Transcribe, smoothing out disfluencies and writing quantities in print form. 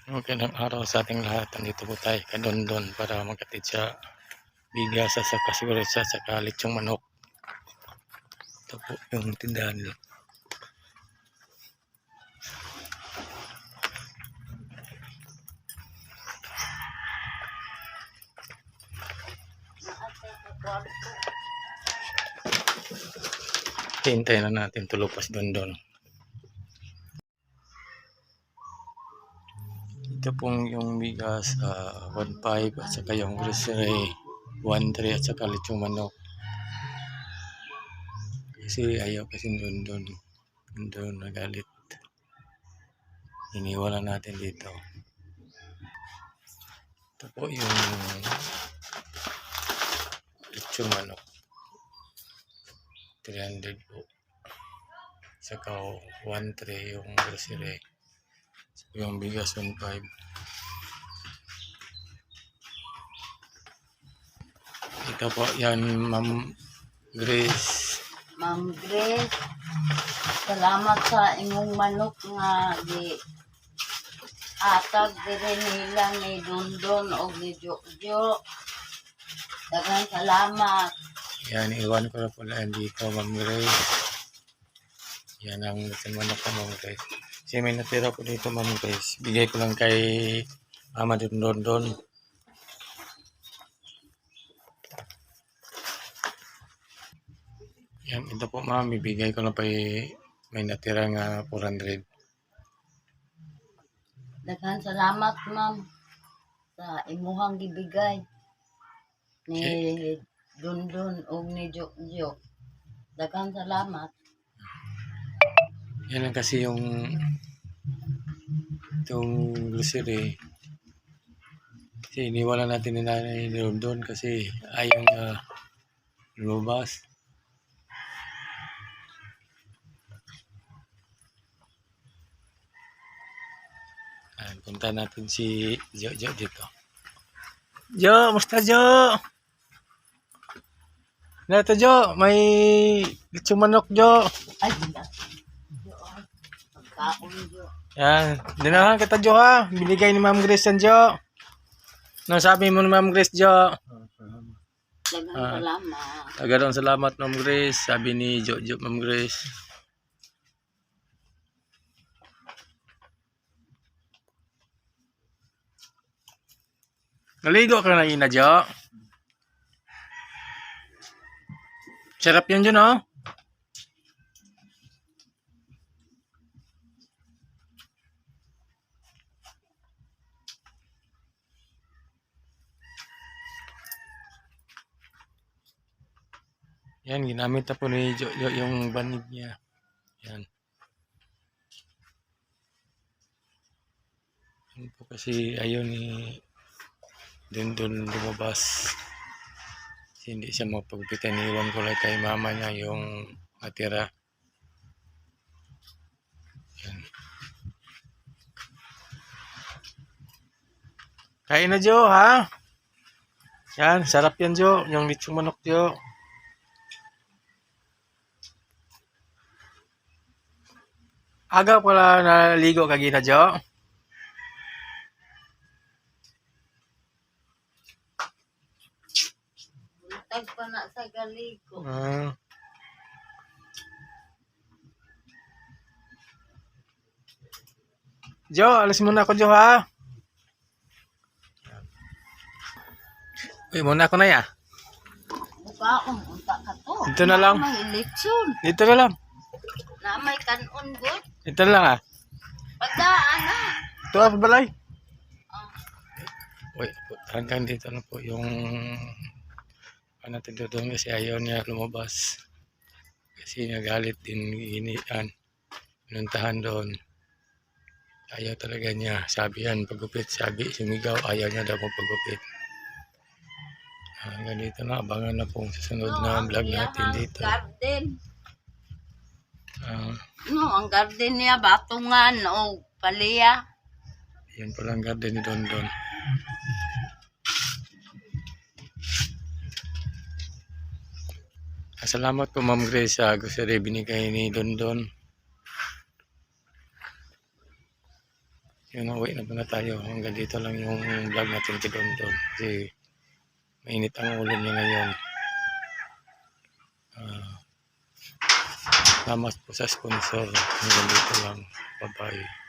Magandang araw sa ating lahat. Nandito po tayo kay Dondon para magkatid sa bigas sa kasigaritsa sa kalitsong manok. Ito po yung tindahan nila. Hintayin na natin tulupas Dondon. Ito pong yung bigas 1.5 at saka yung grocery 1.3 at saka litsong manok. Kasi ayaw kasi Dondon nagalit. Iniwala natin dito. Ito po yung litsong manok. 300 po. Saka 1.3 yung grocery. Yung bigas 1.5. Ito po yan, Ma'am Grace. Ma'am Grace, salamat sa imong manok nga di atag dire nila ni Dondon o ni Jojo. Daghang salamat. Yan, iwan ko na po lang dito, Ma'am Grace. Yan ang manok ko, Ma'am Grace. Kasi may natira po dito, Ma'am Grace. Bigay ko lang kay Mama Dondon. Yan, ito po ma'am, bibigay ko na pa may natira nga 400. Daghang salamat ma'am sa imuhang gibigay ni Dondon o ni Jojo. Daghang salamat. Yan lang kasi itong grocery. Kasi iniwala natin ni Nanay Dondon kasi ayaw niya lumabas. Punta natin si Jo dito. Jo, musta Jo? Nato Jo, may litsong manok Jo. Ay, pagkaon Jo. Yan, dinahan kita Jo ha. Binigay ni Ma'am Grace yan Jo. Ano sabi mo ni Ma'am Grace Jo? Daghang salamat. Agarang salamat Ma'am Grace. Sabi ni Jo Ma'am Grace. Naligo ka na ina Jo. Sarap yan Jo no? Yan, ginamit na po ni Jo yung banig niya. Yan. Yan po kasi ayaw ni Dondon lumabas. Kasi hindi siya mapagpitan. Iwan ko lang kay mama niya yung natira. Yan. Kain na Jo ha? Yan, sarap yan Jo. Yung litsong manok Jo. Aga pala naligo kagina Jo. Buntag pa na sa galiko. Jo, alis muna ako Jo ha. Uy, muna ako na ya. Bukaon, unta ka to. Dito na lang. May eleksyon. Dito na lang. Na may kanon good. Dito na lang ah. Pagdaan na. Ito ah, balay. Uy, hanggang dito na po yung natin doon kasi ayaw niya lumabas. Kasi nagalit din inian. Pinuntahan doon. Ayaw talaga niya. Sabi yan, pagupit. Sabi, sumigaw, ayaw niya daw pagupit. Hanggang dito na, abangan na pong susunod na vlog natin dito. Garden. Ang garden niya, batungan o paliya. Yan pala ang garden ni Dondon. Salamat po Ma'am Grace sa grocery binigay ni Dondon. Yun, uwi na muna tayo. Hanggang dito lang yung vlog natin kay Don Don. Kasi mainit ang ulo niya ngayon. Salamat po sa sponsor. Hanggang dito lang. Bye-bye.